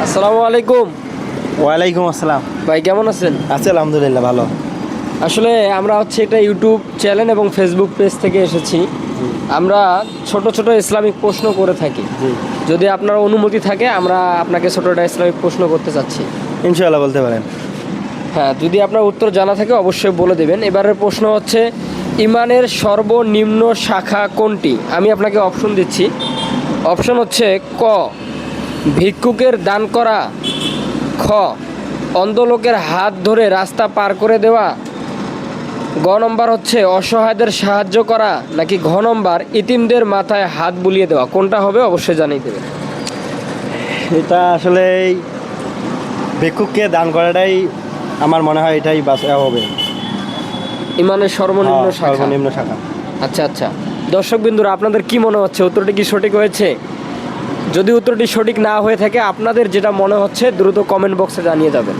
আসসালামু আলাইকুম। ওয়ালাইকুম আসসালাম। ভাই কেমন আছেন? আছি আলহামদুলিল্লাহ, ভালো। আসলে আমরা এটা ইউটিউব চ্যানেল এবং ফেসবুক পেজ থেকে এসেছি। আমরা ছোট ছোট ইসলামিক প্রশ্ন করে থাকি। জি, যদি আপনার অনুমতি থাকে আমরা আপনাকে ছোট একটা ইসলামিক প্রশ্ন করতে চাচ্ছি। ইনশাআল্লাহ বলতে পারেন। হ্যাঁ, যদি আপনার উত্তর জানা থাকে অবশ্যই বলে দেবেন। এবারের প্রশ্ন হচ্ছে, ইমানের সর্বনিম্ন শাখা কোনটি? আমি আপনাকে অপশন দিচ্ছি। অপশন হচ্ছে ক, ভিক্ষুকের দান করা; খ, অন্ধ লোকের হাত ধরে রাস্তা পার করে দেওয়া; গ নম্বর হচ্ছে অসহায়দের সাহায্য করা; নাকি ঘ নম্বর ইতিমদের মাথায় হাত বুলিয়ে দেওয়া। কোনটা হবে অবশ্যই জানিয়ে দেবেন। এটা আসলে ভিক্ষুককে দান করাটাই আমার মনে হয় এটাই হবে। ইমানের সর্বনিম্ন হ্যাঁ, শাখা। সর্বনিম্ন শাখা। আচ্ছা আচ্ছা, দর্শক বিন্দুরা, আপনাদের কি মনে হচ্ছে উত্তরটি কি সঠিক হয়েছে? যদি উত্তরটি সঠিক না হয়ে থাকে আপনাদের যেটা মনে হচ্ছে দ্রুত কমেন্ট বক্সে জানিয়ে যাবেন।